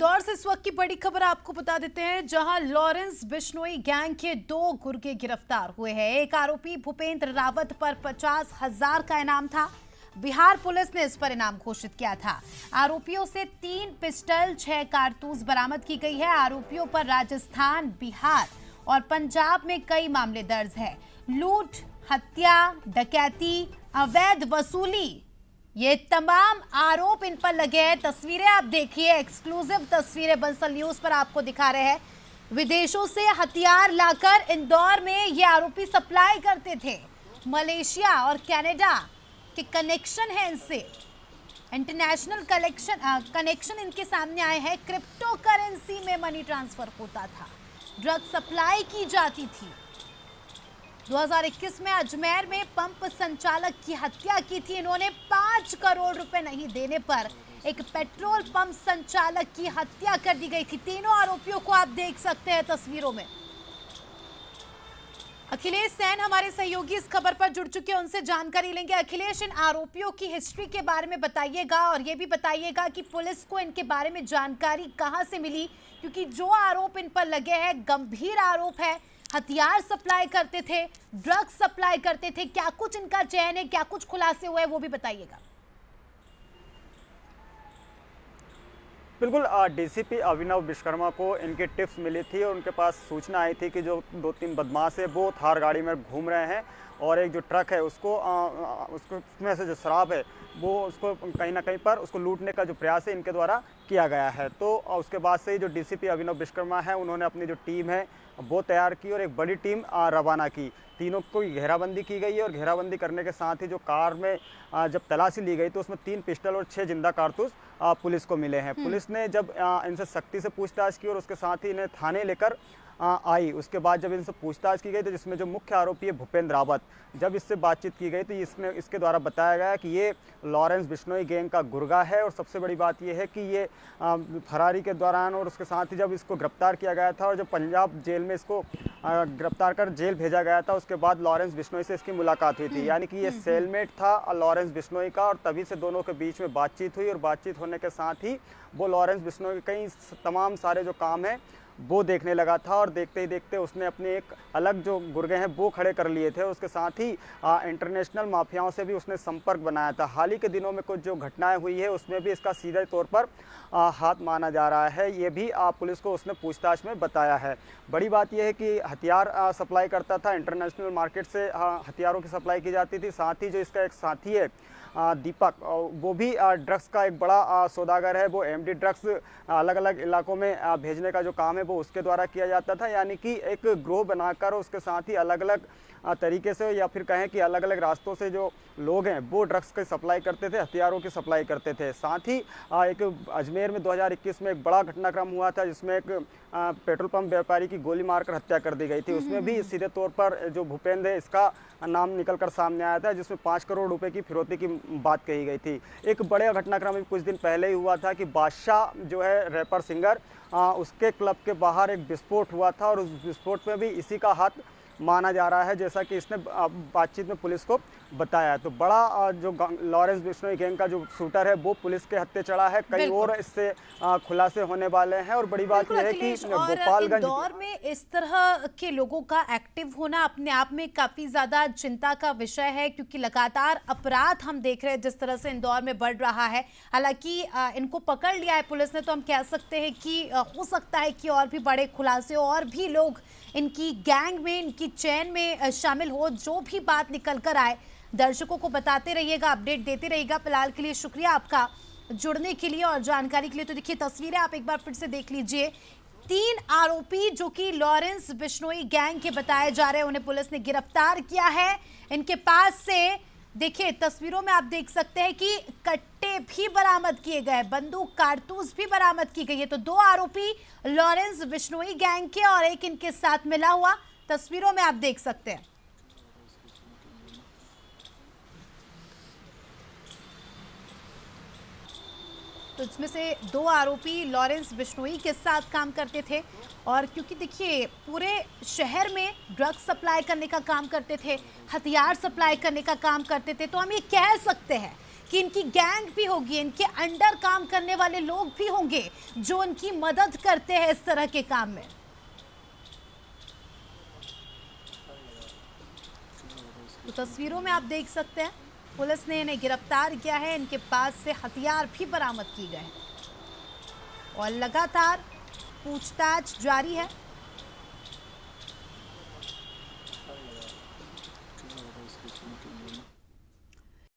इंदौर से इस वक्त की बड़ी खबर आपको बता देते हैं, जहां लॉरेंस बिश्नोई गैंग के 2 गुर्गे गिरफ्तार हुए हैं। एक आरोपी भूपेंद्र रावत पर 50,000 का इनाम था। बिहार पुलिस ने इस पर इनाम घोषित किया था। आरोपियों से 3 पिस्टल 6 कारतूस बरामद की गई है। आरोपियों पर राजस्थान, बिहार और पंजाब में कई मामले दर्ज है। लूट, हत्या, डकैती, अवैध वसूली, ये तमाम आरोप इन पर लगे हैं। तस्वीरें आप देखिए, एक्सक्लूसिव तस्वीरें बंसल न्यूज पर आपको दिखा रहे हैं। विदेशों से हथियार लाकर इंदौर में ये आरोपी सप्लाई करते थे। मलेशिया और कनाडा के कनेक्शन है इनसे। इंटरनेशनल कनेक्शन इनके सामने आए हैं। क्रिप्टो करेंसी में मनी ट्रांसफर होता था, ड्रग सप्लाई की जाती थी। 2021 में अजमेर में पंप संचालक की हत्या की थी इन्होंने। 5 करोड़ रुपए नहीं देने पर एक पेट्रोल पंप संचालक की हत्या कर दी गई थी। तीनों आरोपियों को आप देख सकते हैं तस्वीरों में। अखिलेश सैन हमारे सहयोगी इस खबर पर जुड़ चुके हैं, उनसे जानकारी लेंगे। अखिलेश, इन आरोपियों की हिस्ट्री के बारे में बताइएगा और ये भी बताइएगा कि पुलिस को इनके बारे में जानकारी कहां से मिली, क्योंकि जो आरोप इन पर लगे हैं गंभीर आरोप है। हथियार सप्लाई करते थे, ड्रग्स सप्लाई करते थे। क्या कुछ इनका चयन है, क्या कुछ खुलासे हुए, वो भी बताइएगा। बिल्कुल, डीसीपी अभिनव विश्वकर्मा को इनकी टिप्स मिली थी और उनके पास सूचना आई थी कि जो 2-3 बदमाश है वो थार गाड़ी में घूम रहे हैं और एक जो ट्रक है उसको उसमें से जो शराब है वो उसको कहीं ना कहीं पर उसको लूटने का जो प्रयास है इनके द्वारा किया गया है। तो उसके बाद से ही जो डीसीपी अभिनव विश्वकर्मा है उन्होंने अपनी जो टीम है वो तैयार की और एक बड़ी टीम रवाना की। तीनों को घेराबंदी की गई है और घेराबंदी करने के साथ ही जो कार में जब तलाशी ली गई तो उसमें 3 पिस्टल और 6 जिंदा कारतूस पुलिस को मिले हैं। पुलिस ने जब इनसे सख्ती से पूछताछ की और उसके साथ ही इन्हें थाने लेकर आई, उसके बाद जब इनसे पूछताछ की गई तो जिसमें जो मुख्य आरोपी है भूपेंद्र रावत, जब इससे बातचीत की गई तो इसके द्वारा बताया गया कि ये लॉरेंस बिश्नोई गैंग का गुर्गा है। और सबसे बड़ी बात ये है कि ये फरारी के दौरान और उसके साथ ही जब इसको गिरफ्तार किया गया था और जब पंजाब जेल में इसको गिरफ्तार कर जेल भेजा गया था उसके बाद लॉरेंस बिश्नोई से इसकी मुलाकात हुई थी। यानी कि ये सेलमेट था लॉरेंस बिश्नोई का और तभी से दोनों के बीच में बातचीत हुई और बातचीत होने के साथ ही वो लॉरेंस बिश्नोई के कई तमाम सारे जो काम हैं वो देखने लगा था और देखते ही देखते उसने अपने एक अलग जो गुर्गे हैं वो खड़े कर लिए थे। उसके साथ ही इंटरनेशनल माफियाओं से भी उसने संपर्क बनाया था। हाल ही के दिनों में कुछ जो घटनाएं हुई है उसमें भी इसका सीधे तौर पर हाथ माना जा रहा है। ये भी पुलिस को उसने पूछताछ में बताया है। बड़ी बात यह है कि हथियार सप्लाई करता था, इंटरनेशनल मार्केट से हथियारों की सप्लाई की जाती थी। साथ ही जो इसका एक साथी है दीपक, वो भी ड्रग्स का एक बड़ा सौदागर है। वो एमडी ड्रग्स अलग अलग इलाकों में भेजने का जो काम है वो उसके द्वारा किया जाता था। यानी कि एक ग्रोह बनाकर उसके साथ ही अलग अलग तरीके से या फिर कहें कि अलग अलग रास्तों से जो लोग हैं वो ड्रग्स की सप्लाई करते थे, हथियारों की सप्लाई करते थे। साथ ही एक अजमेर में 2021 में एक बड़ा घटनाक्रम हुआ था जिसमें एक पेट्रोल पंप व्यापारी की गोली मारकर हत्या कर दी गई थी। उसमें भी सीधे तौर पर जो भूपेंद्र है इसका नाम निकलकर सामने आया था, जिसमें 5 करोड़ रुपए की फिरौती की बात कही गई थी। एक बड़े घटनाक्रम कुछ दिन पहले ही हुआ था कि बादशाह जो है रैपर सिंगर, उसके क्लब के बाहर एक विस्फोट हुआ था और उस विस्फोट में भी इसी का हाथ माना जा रहा है, जैसा कि इसने बातचीत में पुलिस को बताया। तो बड़ा जो लॉरेंस बिश्नोई गैंग का जो शूटर है वो पुलिस के हत्थे चढ़ा है। कई और इससे खुलासे होने वाले हैं और बड़ी बात यह है कि गोपालगंज इंदौर में इस तरह के लोगों का एक्टिव होना अपने आप में काफी ज्यादा चिंता का विषय है, क्योंकि लगातार अपराध हम देख रहे हैं जिस तरह से इंदौर में बढ़ रहा है। हालांकि इनको पकड़ लिया है पुलिस ने, तो हम कह सकते हैं कि हो सकता है कि और भी बड़े खुलासे और भी लोग इनकी गैंग में, इनकी चैन में शामिल हो। जो भी बात निकल कर आए दर्शकों को बताते रहिएगा, अपडेट देते रहिएगा। फिलहाल के लिए शुक्रिया आपका जुड़ने के लिए और जानकारी के लिए। तो देखिए तस्वीरें आप एक बार फिर से देख लीजिए। 3 आरोपी जो कि लॉरेंस बिश्नोई गैंग के बताए जा रहे हैं, उन्हें पुलिस ने गिरफ्तार किया है। इनके पास से देखिए तस्वीरों में आप देख सकते हैं कि कट्टे भी बरामद किए गए, बंदूक, कारतूस भी बरामद की गई है। तो 2 आरोपी लॉरेंस बिश्नोई गैंग के और एक इनके साथ मिला हुआ, तस्वीरों में आप देख सकते हैं। तो इसमें से 2 आरोपी लॉरेंस बिश्नोई के साथ काम करते थे और क्योंकि देखिए पूरे शहर में ड्रग्स सप्लाई करने का काम करते थे, हथियार सप्लाई करने का काम करते थे, तो हम ये कह सकते हैं कि इनकी गैंग भी होगी, इनके अंडर काम करने वाले लोग भी होंगे जो इनकी मदद करते हैं इस तरह के काम में। तो तस्वीरों में आप देख सकते हैं पुलिस ने इन्हें गिरफ्तार किया है, इनके पास से हथियार भी बरामद किए गए हैं और लगातार पूछताछ जारी है।